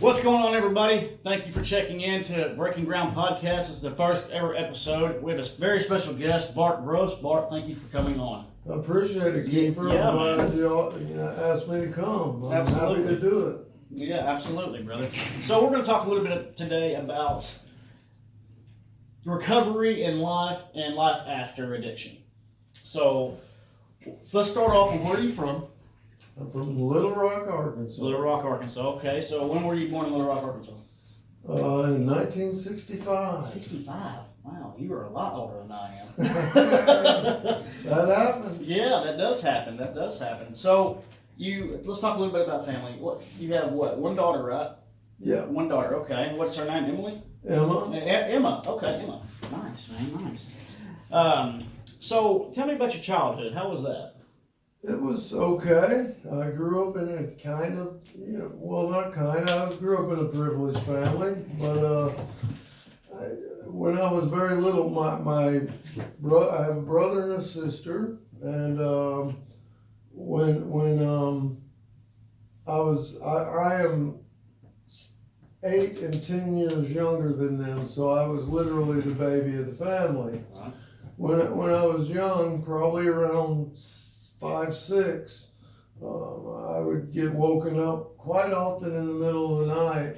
What's going on, everybody? Thank you for checking in to Breaking Ground Podcast. It's the first ever episode. We have a very special guest, Bart Gross. Bart, thank you for coming on. I appreciate it, Kiefer. Yeah, I'm glad you asked me to come. I'm Absolutely. happy to do it. Yeah, absolutely, brother. So we're going to talk a little bit today about recovery in life and life after addiction. So let's start off with, where are you from? I'm from Little Rock, Arkansas. Little Rock, Arkansas. Okay, so when were you born in Little Rock, Arkansas? In 1965. 65. Wow, you are a lot older than I am. That happened. Yeah, that does happen. That does happen. So let's talk a little bit about family. You have one daughter, right? Yeah. One daughter. Okay. What's her name? Emily. Emma. Emma. Okay, Emma. Nice, man. Nice. So tell me about your childhood. How was that? It was okay. I grew up in a kind of, not kind of, I grew up in a privileged family, but when I was very little, I have a brother and a sister, and when I am 8 and 10 years younger than them, so I was literally the baby of the family. Right. When I was young, probably around 5, 6, I would get woken up quite often in the middle of the night,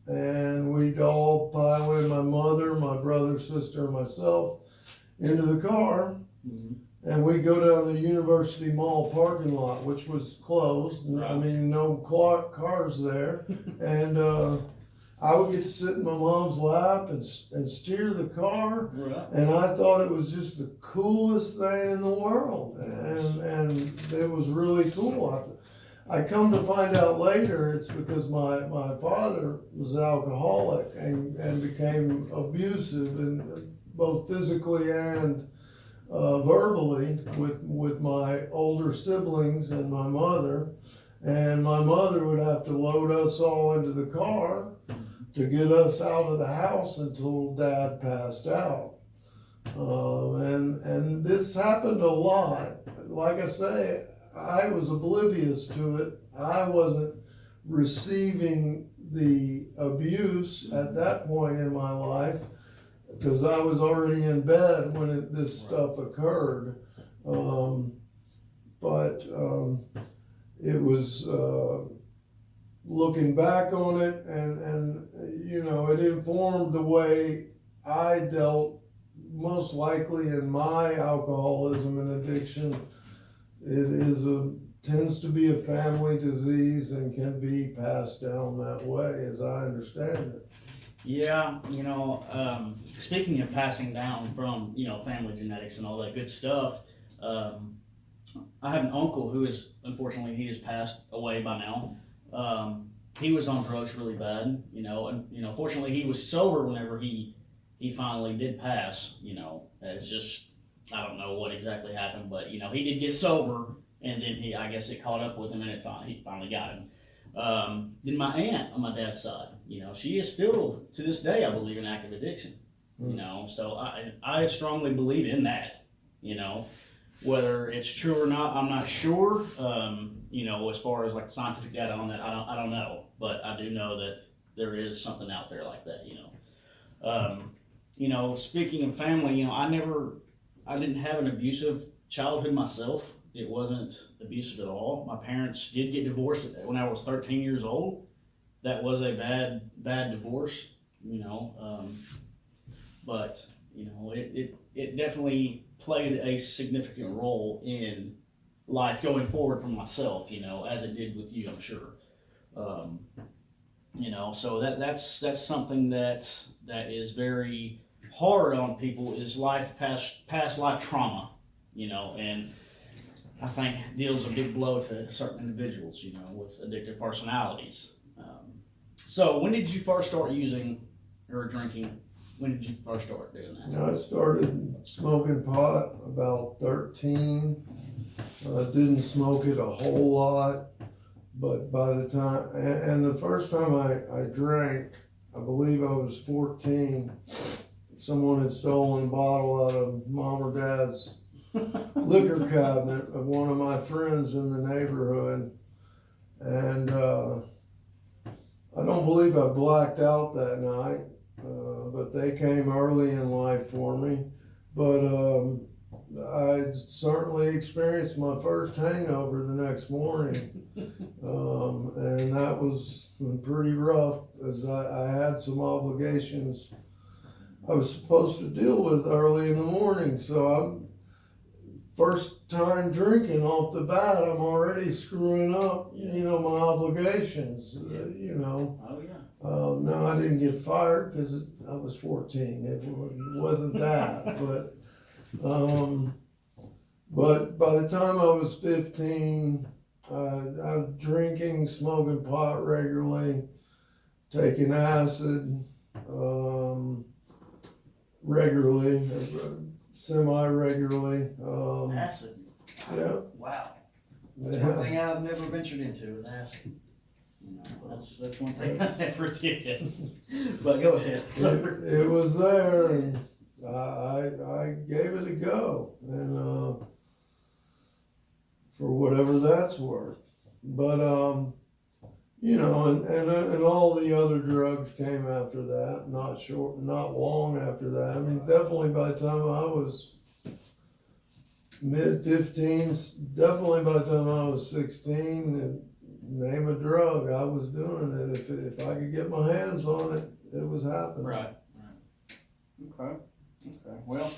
and we'd all pile in, my mother, my brother, sister, and myself, into the car, and we'd go down the University Mall parking lot, which was closed. Right. I mean, no cars there, and I would get to sit in my mom's lap and steer the car, Right. and I thought it was just the coolest thing in the world, and it was really cool. I come to find out later it's because my father was an alcoholic and became abusive, and both physically and verbally with my older siblings and my mother, and my mother would have to load us all into the car to get us out of the house until Dad passed out. And this happened a lot. Like I say, I was oblivious to it. I wasn't receiving the abuse at that point in my life because I was already in bed when this stuff occurred. But it was... looking back on it, and it informed the way I dealt, most likely in my alcoholism and addiction. It tends to be a family disease and can be passed down that way, as I understand it. Yeah, speaking of passing down from, family genetics and all that good stuff, I have an uncle who unfortunately, he has passed away by now. He was on drugs really bad, and fortunately he was sober whenever he finally did pass. It's just, I don't know what exactly happened, but he did get sober, and then I guess it caught up with him, and he finally got him. Then my aunt on my dad's side, she is still to this day, I believe, in active addiction. So I strongly believe in that. Whether it's true or not, I'm not sure. As far as like scientific data on that, I don't know. But I do know that there is something out there like that. Speaking of family, I didn't have an abusive childhood myself. It wasn't abusive at all. My parents did get divorced when I was 13 years old. That was a bad divorce. But it definitely played a significant role in life going forward for myself, as it did with you, I'm sure. So that's something that is very hard on people, is past life trauma, and I think deals a big blow to certain individuals, with addictive personalities. So when did you first start using or drinking? When did you first start doing that? I started smoking pot about 13. Didn't smoke it a whole lot, but by the time, and the first time I drank, I believe I was 14. Someone had stolen a bottle out of Mom or Dad's liquor cabinet of one of my friends in the neighborhood, and believe I blacked out that night, but they came early in life for me. But I certainly experienced my first hangover the next morning, and that was pretty rough, as I had some obligations I was supposed to deal with early in the morning. So I'm first time drinking off the bat, I'm already screwing up, my obligations, Oh, yeah. No, I didn't get fired because I was 14. It wasn't that, but by the time I was 15, I was drinking, smoking pot regularly, taking acid regularly, semi-regularly. Acid. Yeah. Wow. That's one thing I've never ventured into is acid. That's one thing I never did. But go ahead. It was there, and I gave it a go, and for whatever that's worth. But and all the other drugs came after that. Not long after that. I mean, definitely by the time I was mid-15s, definitely by the time I was 16, name a drug, I was doing it. If I could get my hands on it, it was happening. Right. Okay. Well,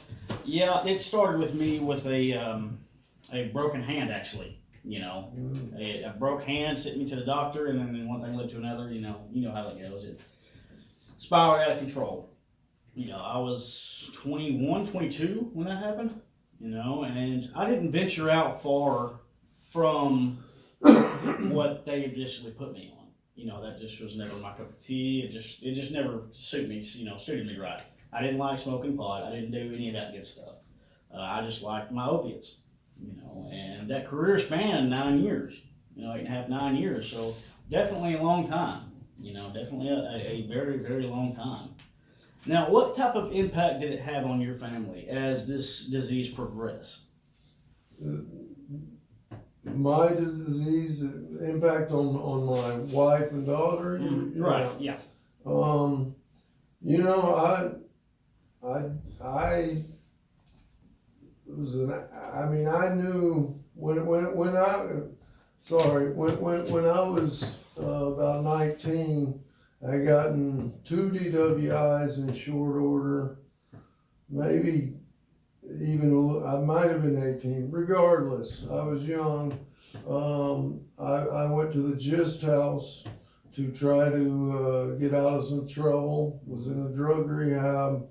yeah, it started with me with a broken hand, actually. A broke hand sent me to the doctor, and then one thing led to another. You know how that goes. It spiraled out of control. I was 21, 22 when that happened. And I didn't venture out far from what they initially put me on. That just was never my cup of tea. It just never suited me right. I didn't like smoking pot. I didn't do any of that good stuff. I just liked my opiates. And that career span 9 years. 8.5, 9 years. So definitely a long time. Definitely a very, very long time. Now, what type of impact did it have on your family as this disease progressed? My disease impact on my wife and daughter. Right. Yeah. I knew when I was about 19, I gotten 2 DWIs in short order, maybe even I might have been 18. Regardless, I was young. I went to the Gist House to try to get out of some trouble. Was in a drug rehab.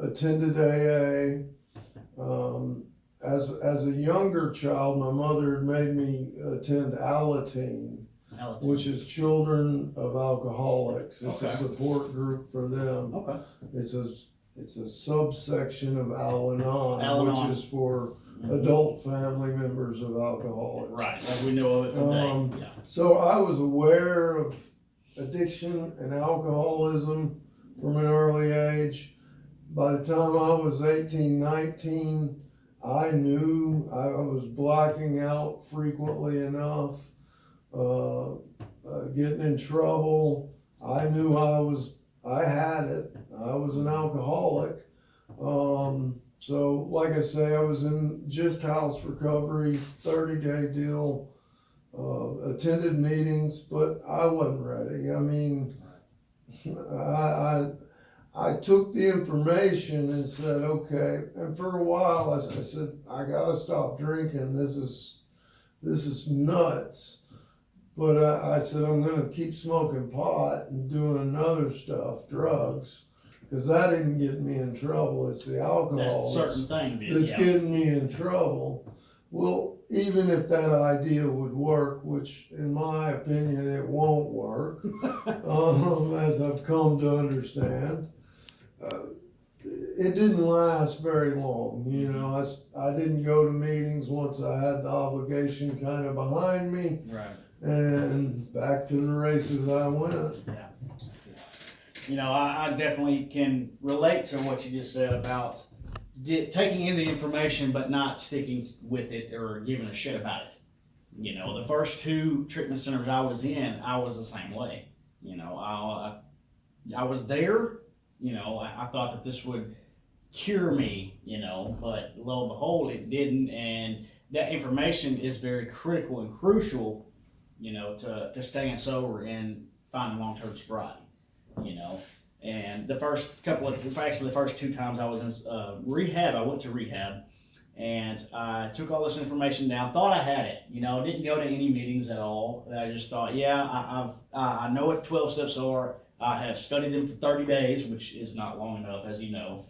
Attended AA. As a younger child, my mother had made me attend Alateen, which is Children of Alcoholics. It's a support group for them. Okay. It's a subsection of Al-Anon, which is for adult family members of alcoholics. Right, like we know of it today. So I was aware of addiction and alcoholism from an early age. By the time I was 18, 19, I knew I was blacking out frequently enough, getting in trouble. I knew I had it. I was an alcoholic. So like I say, I was in Gist House recovery, 30-day deal, attended meetings, but I wasn't ready. I mean, I took the information and said, okay, and for a while I said, I gotta stop drinking. This is nuts. But I said, I'm gonna keep smoking pot and doing another stuff, drugs, because that didn't get me in trouble. It's the alcohol that's getting me in trouble. Well, even if that idea would work, which in my opinion it won't work, as I've come to understand, it didn't last very long. I didn't go to meetings once I had the obligation kind of behind me. Right. And back to the races I went. Yeah. I definitely can relate to what you just said about taking in the information but not sticking with it or giving a shit about it. The first 2 treatment centers I was in, I was the same way. You know, I was there, you know, I thought that this would cure me, you know, but lo and behold, it didn't. And that information is very critical and crucial, you know, to staying sober and finding long-term sobriety, you know. And the first actually the first 2 times I was in rehab, I went to rehab, and I took all this information down, thought I had it, you know, didn't go to any meetings at all. I just thought, yeah, I know what 12 steps are. I have studied them for 30 days, which is not long enough, as you know,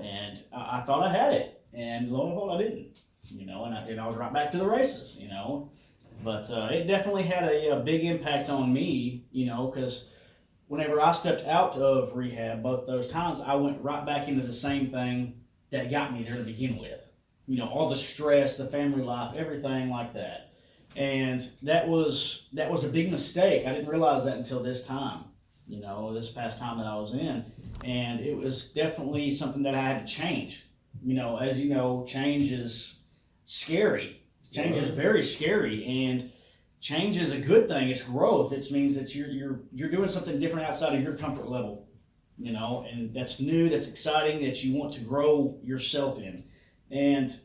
and I thought I had it, and lo and behold, I didn't, you know, and I was right back to the races, you know. But it definitely had a big impact on me, you know, because whenever I stepped out of rehab, both those times, I went right back into the same thing that got me there to begin with. You know, all the stress, the family life, everything like that. And that was a big mistake. I didn't realize that until this time, you know, this past time that I was in. And it was definitely something that I had to change. You know, as you know, change is scary. Change is very scary, and change is a good thing. It's growth. It means that you're doing something different outside of your comfort level, you know, and that's new, that's exciting, that you want to grow yourself in. And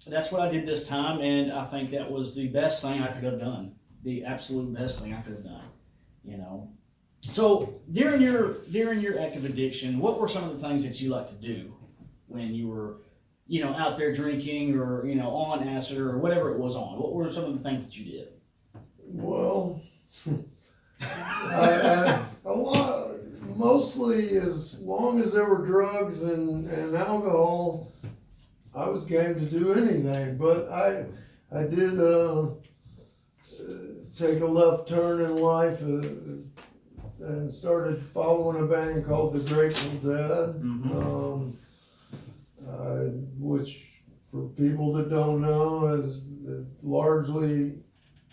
that's what I did this time, and I think that was the best thing I could have done. The absolute best thing I could have done, you know. So during your active addiction, what were some of the things that you liked to do when you were, you know, out there drinking, or, you know, on acid or whatever it was on? What were some of the things that you did? Well, a lot, mostly as long as there were drugs and alcohol, I was game to do anything. But I did take a left turn in life and started following a band called the Grateful Dead. Mm-hmm. Which, for people that don't know, is largely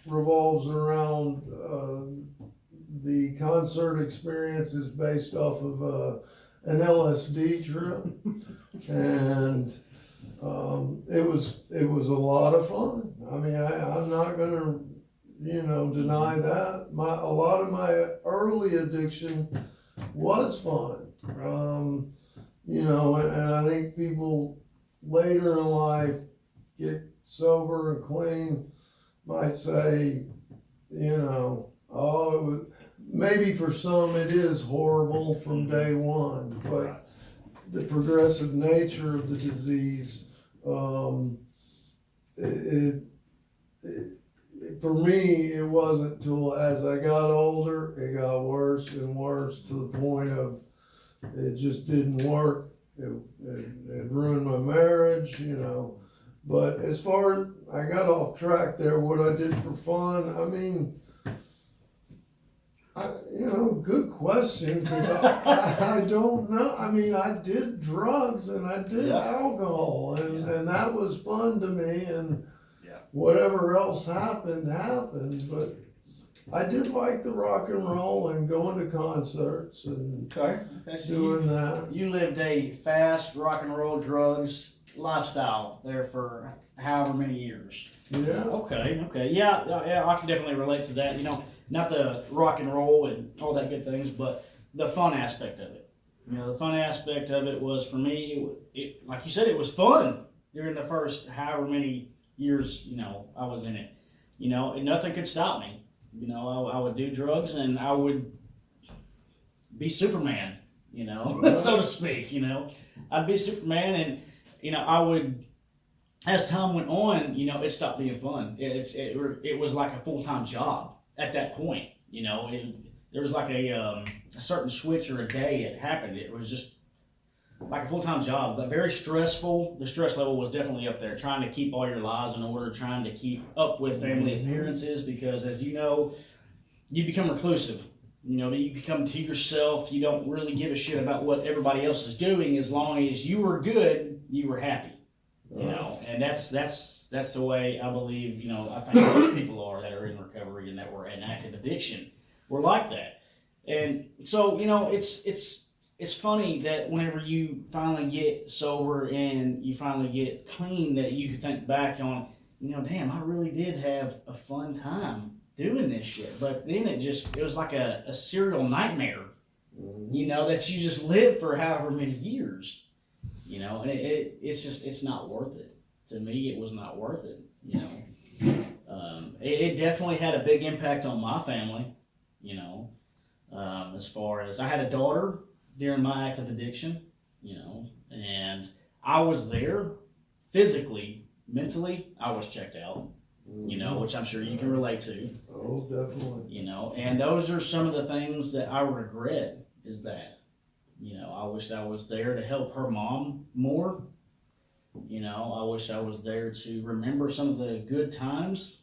revolves around the concert experience is based off of an LSD trip, and it was a lot of fun. I mean, I'm not gonna, you know, deny that. A lot of my early addiction was fun. You know, and I think people later in life get sober and clean might say, you know, oh, maybe for some it is horrible from day one, but the progressive nature of the disease, for me, it wasn't till as I got older, it got worse and worse to the point of it just didn't work. It ruined my marriage, you know. But as far as I got off track there, what I did for fun, I mean, you know, good question, because I don't know. I mean, I did drugs and I did alcohol, and that was fun to me, and whatever else happened. But I did like the rock and roll and going to concerts and So doing that. You lived a fast rock and roll drugs lifestyle there for however many years. Yeah. Okay. Yeah, I can definitely relate to that. You know, not the rock and roll and all that good things, but the fun aspect of it. You know, the fun aspect of it was, for me, it like you said, it was fun during the first however many years, you know, I was in it. You know, and nothing could stop me. You know, I would do drugs and I would be Superman, you know, so to speak, you know. I'd be Superman, and, you know, I would, as time went on, you know, it stopped being fun. It was like a full-time job at that point, you know. There was like a certain switch or a day it happened. It was just like a full-time job, but very stressful. The stress level was definitely up there, trying to keep all your lives in order, trying to keep up with family appearances, because, as you know, you become reclusive. You know, you become to yourself. You don't really give a shit about what everybody else is doing. As long as you were good, you were happy. You know, and that's the way I believe, you know, I think most people are that are in recovery and that were in active addiction. We're like that. And so, you know, it's funny that whenever you finally get sober and you finally get clean, that you think back on, you know, damn, I really did have a fun time doing this shit. But then it was like a serial nightmare, you know, that you just lived for however many years, you know, and it's not worth it. To me, it was not worth it, you know. It definitely had a big impact on my family, you know, as far as I had a daughter during my active addiction, you know, and I was there physically, mentally, I was checked out, you know, which I'm sure you can relate to. Oh, definitely. You know, and those are some of the things that I regret is that, you know, I wish I was there to help her mom more. You know, I wish I was there to remember some of the good times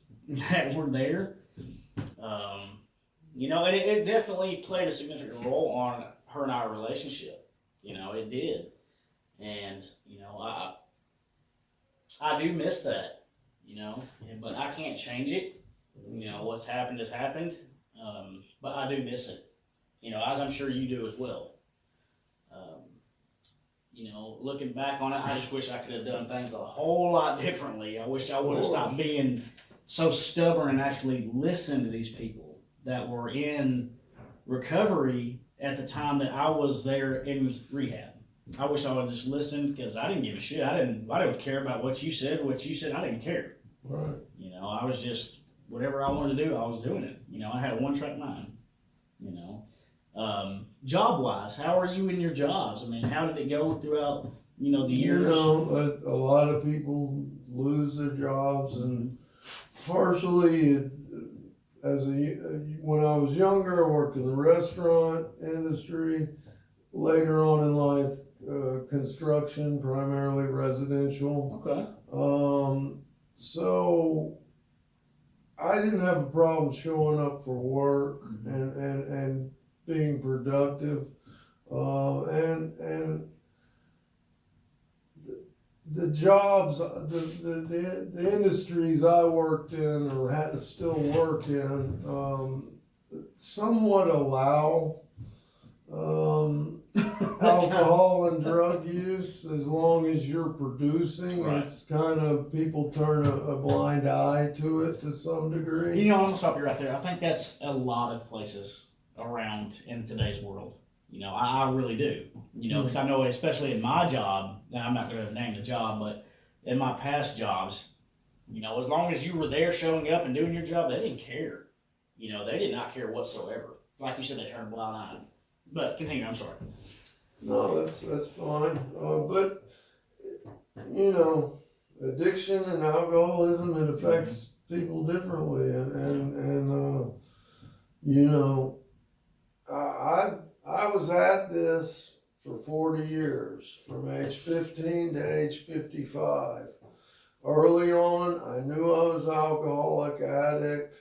that were there. You know, and it definitely played a significant role on her and our relationship. You know, it did. And, you know, I do miss that, you know, but I can't change it. You know, what's happened has happened. But I do miss it, you know, as I'm sure you do as well. You know, looking back on it, I just wish I could have done things a whole lot differently. I wish I would have stopped being so stubborn and actually listened to these people that were in recovery at the time that I was there in rehab. I wish I would have just listened because I didn't give a shit. I didn't care about what you said. I didn't care. Right. You know, I was just whatever I wanted to do, I was doing it. You know, I had a one-track mind. You know. Job-wise, how are you in your jobs? I mean, how did it go throughout, you know, the years? You know, a lot of people lose their jobs, and partially, when I was younger, I worked in the restaurant industry. Later on in life, construction, primarily residential. Okay. So I didn't have a problem showing up for work and being productive, and the jobs, the industries I worked in or had to still work in, somewhat allow alcohol and drug use as long as you're producing. Right. It's kind of, people turn a blind eye to it to some degree. You know, I'm gonna stop you right there. I think that's a lot of places around in today's world. You know, I really do. You know, because I know, especially in my job, and I'm not going to name the job, but in my past jobs, you know, as long as you were there showing up and doing your job, they didn't care. You know, they did not care whatsoever. Like you said, they turned a blind eye. But continue, I'm sorry. No, that's fine. But, you know, addiction and alcoholism, it affects people differently. And you know, I was at this for 40 years, from age 15 to age 55. Early on, I knew I was an alcoholic addict.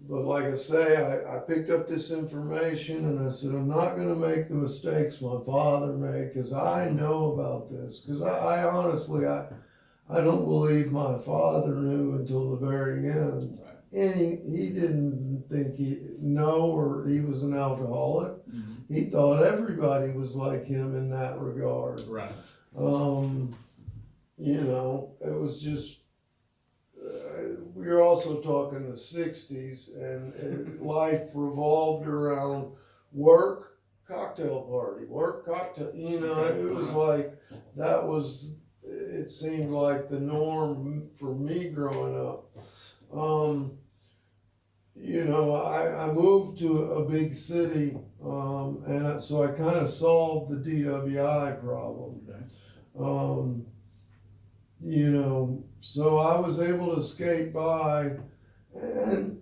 But like I say, I picked up this information and I said, I'm not going to make the mistakes my father made, because I know about this. Because I honestly, I don't believe my father knew until the very end. Right. And he didn't think or he was an alcoholic. Mm-hmm. He thought everybody was like him in that regard. Right. You know, it was just, we were also talking the 60s, and life revolved around work, cocktail party, work, cocktail, you know, it was like, it seemed like the norm for me growing up. You know, I moved to a big city, and so I kind of solved the DWI problem. Okay. You know, so I was able to skate by, and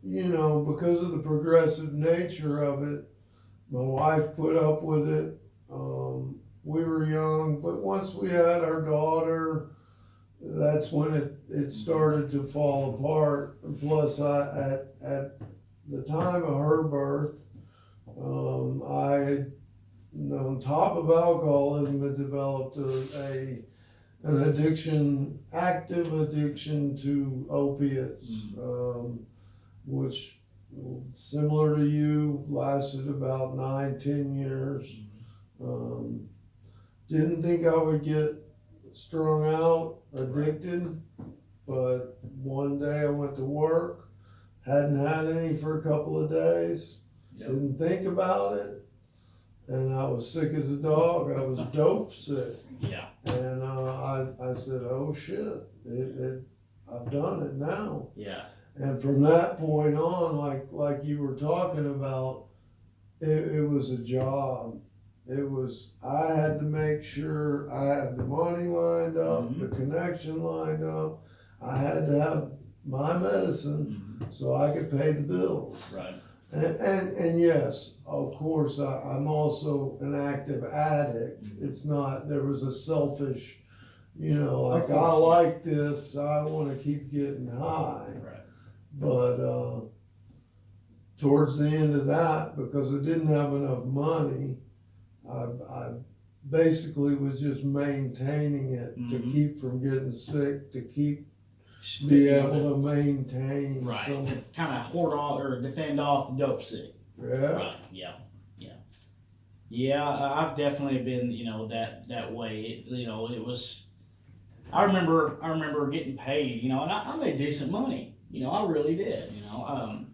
you know, because of the progressive nature of it, my wife put up with it. We were young, but once we had our daughter, that's when it started to fall apart. And plus, at the time of her birth, I had, on top of alcoholism, had developed an addiction, active addiction to opiates, which, similar to you, lasted about 9-10 years. Didn't think I would get strung out, addicted, but one day I went to work, hadn't had any for a couple of days, Yep. didn't think about it, and I was sick as a dog. I was dope sick. Yeah. And I said, oh shit, I've done it now. Yeah. And from that point on, like you were talking about, it was a job. I had to make sure I had the money lined up, Mhm. the connection lined up. I had to have my medicine so I could pay the bills. Right. And yes, of course, I'm also an active addict. It's not, there was a selfish, like, I like this, so I want to keep getting high. Right. But towards the end of that, because I didn't have enough money, I basically was just maintaining it to keep from getting sick, to be able to maintain some. Kind of hoard off or defend off the dope sick. Yeah. Right. Yeah. Yeah. Yeah. I've definitely been, that way. It was. I remember getting paid, and I made decent money. I really did.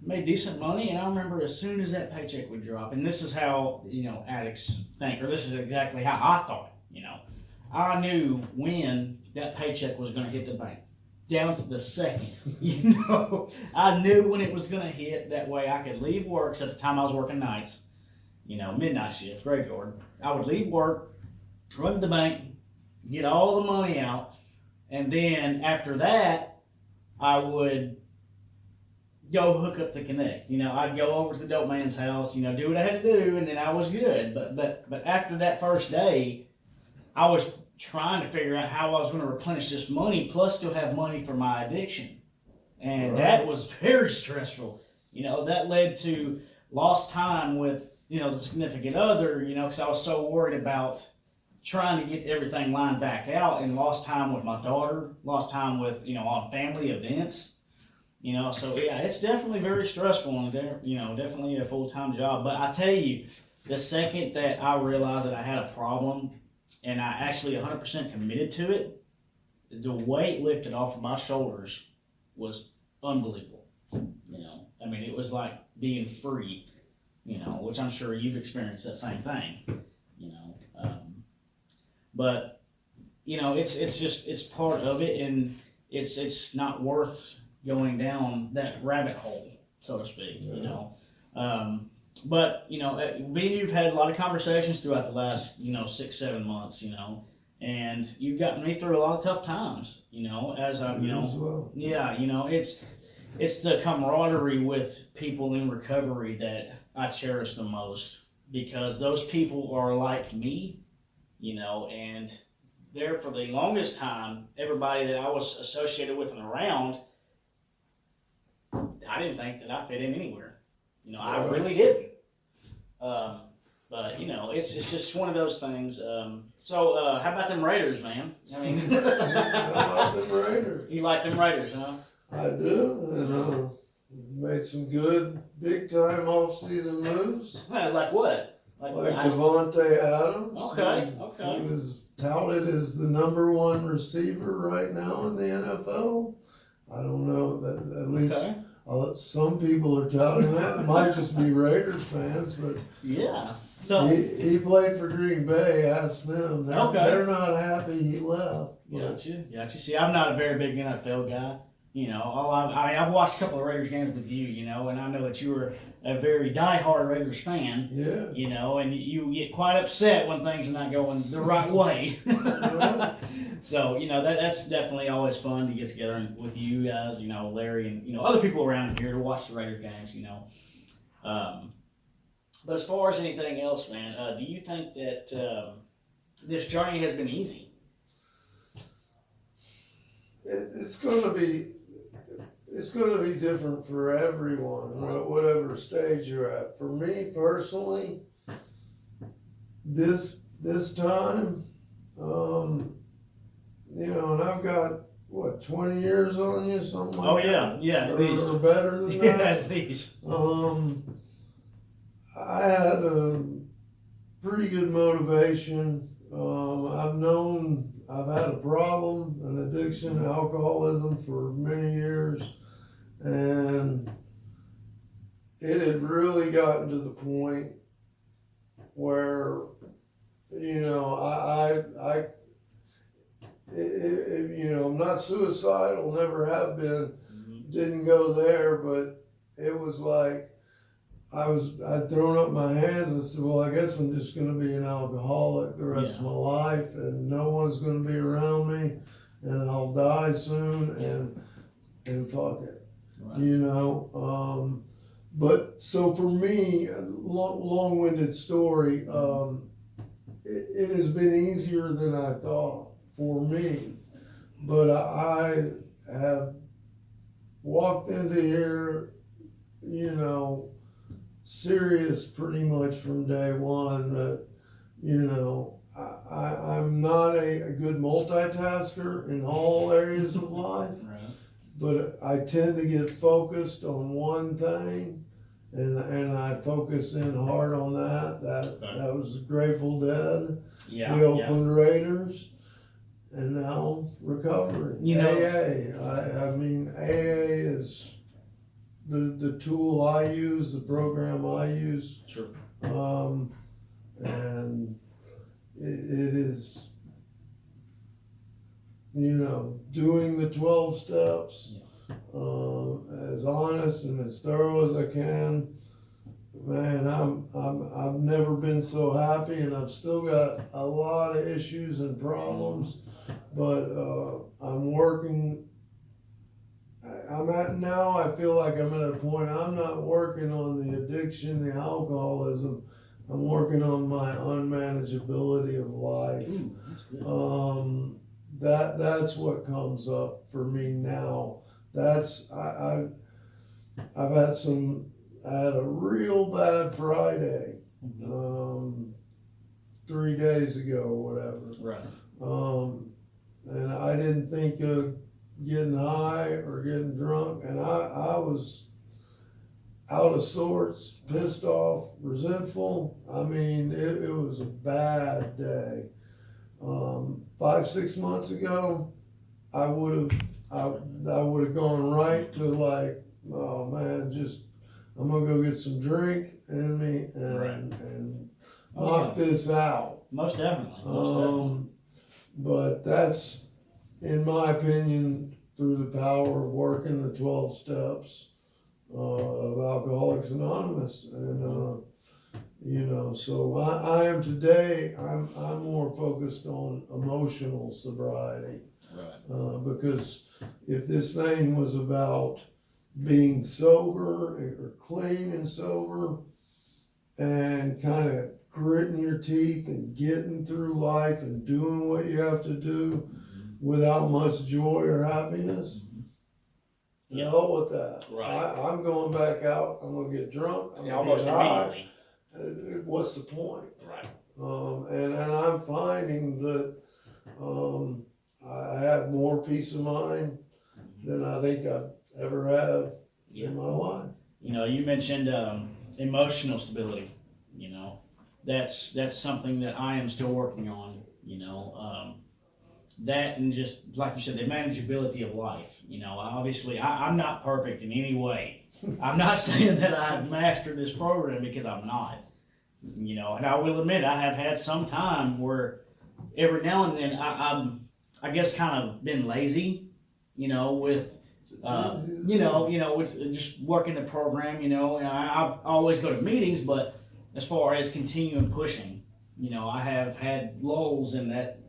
Made decent money, and I remember as soon as that paycheck would drop, and this is how addicts think, or this is exactly how I thought. I knew when that paycheck was going to hit the bank, down to the second. I knew when it was going to hit. That way, I could leave work. 'Cause at the time, I was working nights. Midnight shift, graveyard. I would leave work, run to the bank, get all the money out, and then after that, I would go hook up the connect. I'd go over to the dope man's house, do what I had to do, and then I was good. But after that first day, I was trying to figure out how I was going to replenish this money, plus still have money for my addiction. And that was very stressful. That led to lost time with, the significant other, because I was so worried about trying to get everything lined back out, and lost time with my daughter, lost time with, on family events. So yeah, it's definitely very stressful, and definitely a full-time job. But I tell you, the second that I realized that I had a problem, and I actually 100% committed to it, the weight lifted off of my shoulders was unbelievable. It was like being free, which I'm sure you've experienced that same thing, but it's part of it, and it's not worth going down that rabbit hole, so to speak. But me and you've had a lot of conversations throughout the last 6-7 months, and you've gotten me through a lot of tough times, as I've as well. Yeah, it's the camaraderie with people in recovery that I cherish the most, because those people are like me, and there for the longest time, everybody that I was associated with and around, I didn't think that I fit in anywhere. I really didn't. But it's just one of those things. So how about them Raiders, man? I like them Raiders. You like them Raiders, huh? I do, and made some good big time off season moves. Like what? Like Devontae Adams. Okay. He was touted as the #1 receiver right now in the NFL. I don't know, that at least some people are touting that. It might just be Raiders fans, but yeah. So he played for Green Bay. Ask them. They're not happy he left. Gotcha. See, I'm not a very big NFL guy. I've watched a couple of Raiders games with you, and I know that you were a very diehard Raiders fan. Yeah. And you get quite upset when things are not going the right way. So, that's definitely always fun to get together with you guys, Larry and, other people around here to watch the Raiders games, But as far as anything else, man, do you think that this journey has been easy? It's going to be different for everyone, whatever stage you're at. For me personally, this time, and I've got 20 years on you, something like that. At least, or better than that. At least. I had a pretty good motivation. I've known I've had a problem, an addiction, alcoholism for many years, and it had really gotten to the point where, you know, I'm not suicidal, never have been, didn't go there, but it was like, I'd thrown up my hands and said, well, I guess I'm just gonna be an alcoholic the rest of my life, and no one's gonna be around me, and I'll die soon, and fuck it, you know. But so for me, long-winded story, it has been easier than I thought for me, but I have walked into here, you know, serious pretty much from day one that, you know, I'm not a good multitasker in all areas of life, but I tend to get focused on one thing, and I focus in hard on that. That was Grateful Dead, the Oakland Raiders, and now recovery. You know, AA. I mean, AA is the tool I use, the program I use. Sure. And it is, you know, doing the 12 steps, as honest and as thorough as I can. Man, I've never been so happy, and I've still got a lot of issues and problems, but I'm working. Now I feel like I'm at a point, I'm not working on the addiction, the alcoholism, I'm working on my unmanageability of life. Ooh, that's good. That's what comes up for me now. I've I had a real bad Friday, 3 days ago or whatever. Right. And I didn't think of getting high or getting drunk, and I was out of sorts, pissed off, resentful. I mean, it was a bad day. 5-6 months ago, I would have gone right to like, oh man, I'm gonna go get some drink in me and knock this out. Most definitely. But that's, in my opinion, through the power of working the 12 steps of Alcoholics Anonymous, and you know, so I am today. I'm more focused on emotional sobriety, because if this thing was about being sober or clean and sober and kind of gritting your teeth and getting through life and doing what you have to do without much joy or happiness, Yeah. hell with that. Right. I'm going back out. I'm gonna get drunk. I'm gonna Almost get high. immediately. What's the point? Right. And I'm finding that I have more peace of mind than I think I've ever had in my life. You know, you mentioned emotional stability. You know, that's something that I am still working on. You know, that, and just like you said, the manageability of life. You know, obviously I'm not perfect in any way. I'm not saying that I've mastered this program, because I'm not. You know, and I will admit I have had some time where every now and then I guess kind of been lazy. You know, with with just working the program. You know, and I always go to meetings, but as far as continuing pushing, you know, I have had lulls in that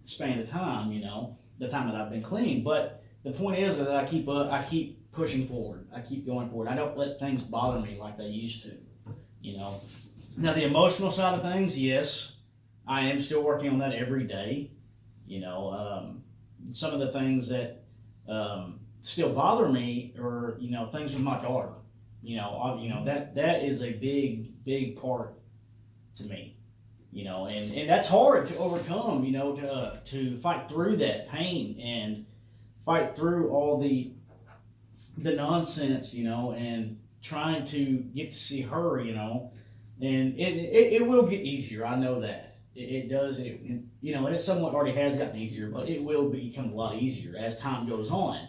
span of time. You know, the time that I've been clean. But the point is that I keep pushing forward. I keep going forward. I don't let things bother me like they used to. You know. Now the emotional side of things, yes, I am still working on that every day. You know, some of the things that still bother me are, you know, things with my daughter. You know, that is a big part to me. You know, and that's hard to overcome. You know, to fight through that pain and fight through all the nonsense. You know, and trying to get to see her. You know. And it will get easier. I know that It does, you know, and it somewhat already has gotten easier, but it will become a lot easier as time goes on.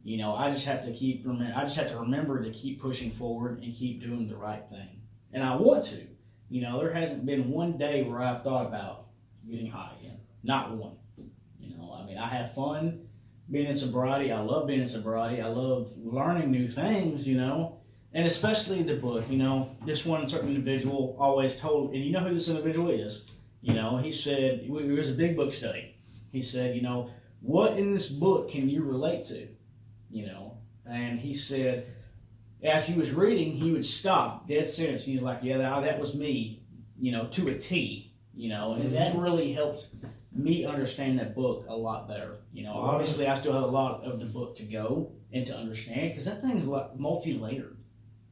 You know, I just have to remember to keep pushing forward and keep doing the right thing. And I want to. You know, there hasn't been one day where I've thought about getting high again. Not one. You know, I mean, I have fun being in sobriety. I love being in sobriety. I love learning new things, you know. And especially the book, you know, this one certain individual always told, and you know who this individual is, you know, he said, it was a big book study. He said, you know, what in this book can you relate to? You know, and he said, as he was reading, he would stop dead serious. He's like, yeah, that was me, you know, to a T, you know, and that really helped me understand that book a lot better. You know, obviously I still have a lot of the book to go and to understand, because that thing's like multi-layered.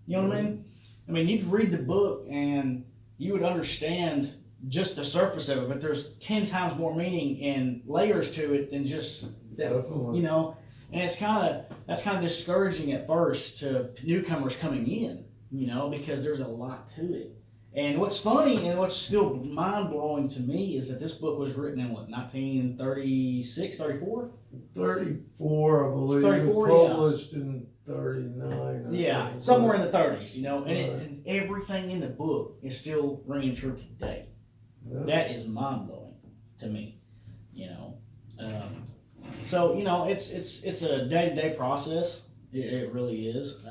You know what I mean? I mean, you'd read the book and you would understand just the surface of it, but there's 10 times more meaning and layers to it than just that, you know. And that's kind of discouraging at first to newcomers coming in, you know, because there's a lot to it. And what's funny and what's still mind-blowing to me is that this book was written in, what, 1936, 34? 34, I believe. 34, published in 39. Yeah, somewhere in the 30s, you know, and everything in the book is still ringing true today. Yeah. That is mind-blowing to me, you know. So, you know, it's a day-to-day process. It really is.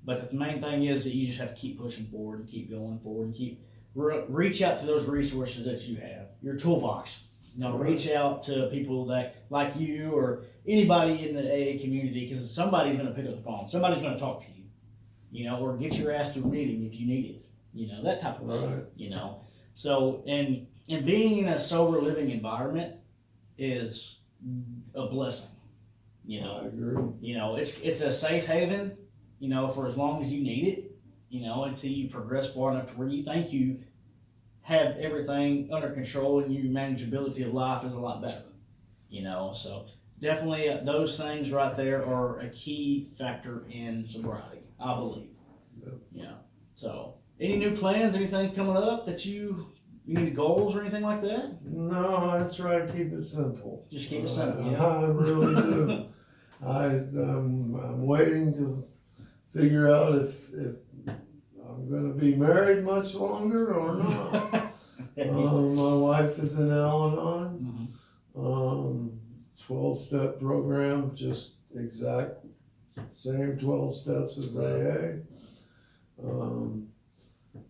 But the main thing is that you just have to keep pushing forward and keep going forward and keep reach out to those resources that you have, your toolbox. You know, reach out to people that like you or anybody in the AA community, because somebody's going to pick up the phone. Somebody's going to talk to you, you know, or get your ass to a meeting if you need it. You know, that type of thing, you know. So, and being in a sober living environment is a blessing, you know. I agree. You know, it's a safe haven, you know, for as long as you need it, you know, until you progress far enough to where you think you have everything under control and your manageability of life is a lot better, you know. So definitely those things right there are a key factor in sobriety, I believe. Yep. Yeah. So any new plans, anything coming up that you need goals or anything like that? No, I try to keep it simple. Just keep it simple, yeah. I really do. I'm waiting to figure out if I'm going to be married much longer or not. My wife is in Al-Anon. 12-step program, just exact same 12 steps as AA.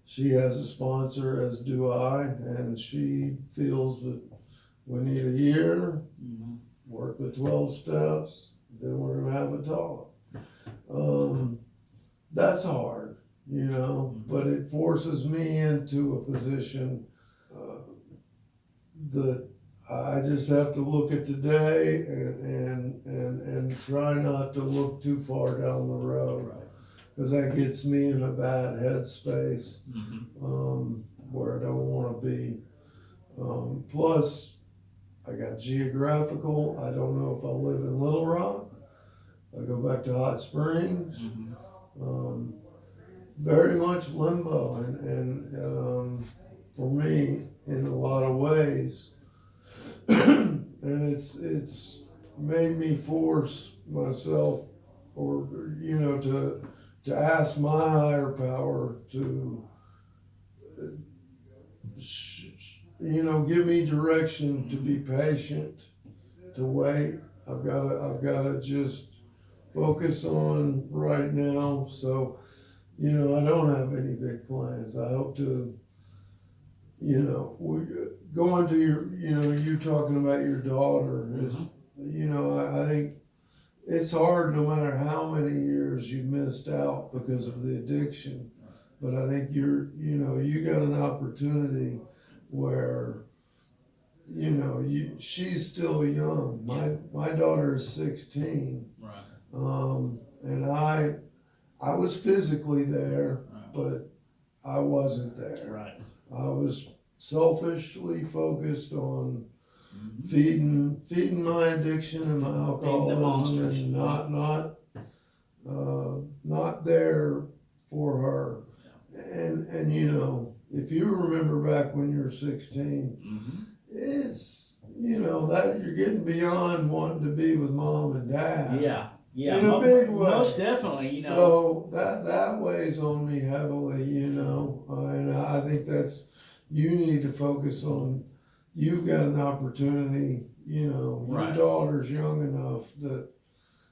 She has a sponsor, as do I, and she feels that we need a year, work the 12 steps, then we're going to have a talk. That's hard, you know, but it forces me into a position that I just have to look at today and try not to look too far down the road, because that gets me in a bad headspace where I don't want to be. Plus, I got geographical. I don't know if I'll live in Little Rock. I go back to Hot Springs. Very much limbo, and for me, in a lot of ways, and it's made me force myself, or you know, to ask my higher power to, you know, give me direction, to be patient, to wait. I've got to just focus on right now. So, you know, I don't have any big plans. I hope to, you know, going to your, you know, you talking about your daughter is, you know, I think it's hard no matter how many years you missed out because of the addiction. But I think you know, you got an opportunity where, you know, she's still young. My daughter is 16. And I was physically there, but I wasn't there. I was selfishly focused on feeding my addiction and my alcoholism, and not there for her. And you know, if if you remember back when you were 16, Mm-hmm. it's, you know, that you're getting beyond wanting to be with mom and dad. Yeah. Yeah. In a big way. Most definitely, you know. So that weighs on me heavily, you know, and I think you need to focus on, you've got an opportunity, you know, Right. your daughter's young enough that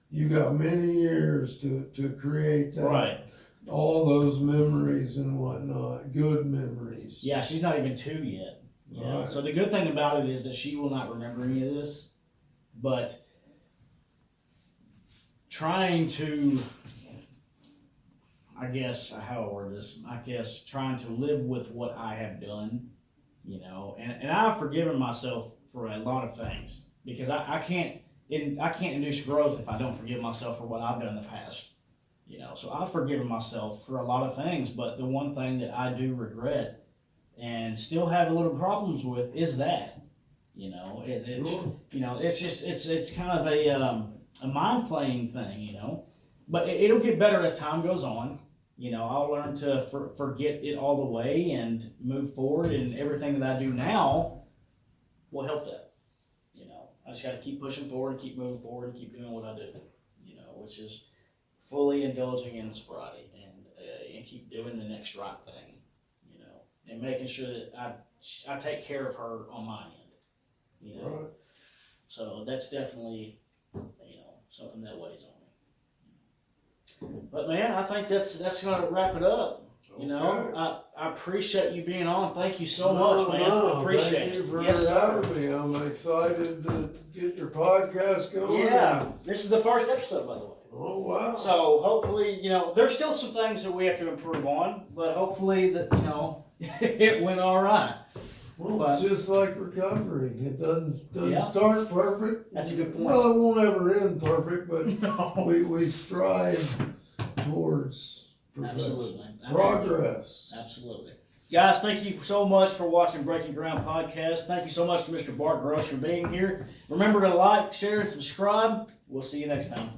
you got many years to create that. Right. All those memories and whatnot, good memories. Yeah, she's not even 2 yet. Yeah. Right. So the good thing about it is that she will not remember any of this, but trying to, I guess, how I word this, I guess trying to live with what I have done, you know, and I've forgiven myself for a lot of things, because I can't induce growth if I don't forgive myself for what I've done in the past, you know. So I've forgiven myself for a lot of things, but the one thing that I do regret and still have a little problems with is that, you know, Sure. you know, it's just, it's kind of a mind playing thing, you know, but it'll get better as time goes on. You know, I'll learn to forget it all the way and move forward, and everything that I do now will help that. You know, I just got to keep pushing forward and keep moving forward and keep doing what I do, you know, which is fully indulging in sobriety and keep doing the next right thing, you know, and making sure that I take care of her on my end, you know. Right. So that's definitely, you know, something that weighs on me. But man, I think that's gonna wrap it up. You know, I appreciate you being on. Thank you so much, man. I appreciate thank you it. for Yes, sir. having me. I'm excited to get your podcast going. Yeah, this is the first episode, by the way. Oh, wow. So hopefully, you know, there's still some things that we have to improve on, but hopefully that, you know, it went all right. Well, it's just like recovery. It doesn't Yeah. start perfect. That's a good point. Well, it won't ever end perfect, but No. we strive towards perfection. Absolutely. Progress. Absolutely. Guys, thank you so much for watching Breaking Ground Podcast. Thank you so much to Mr. Bart Gross for being here. Remember to like, share, and subscribe. We'll see you next time.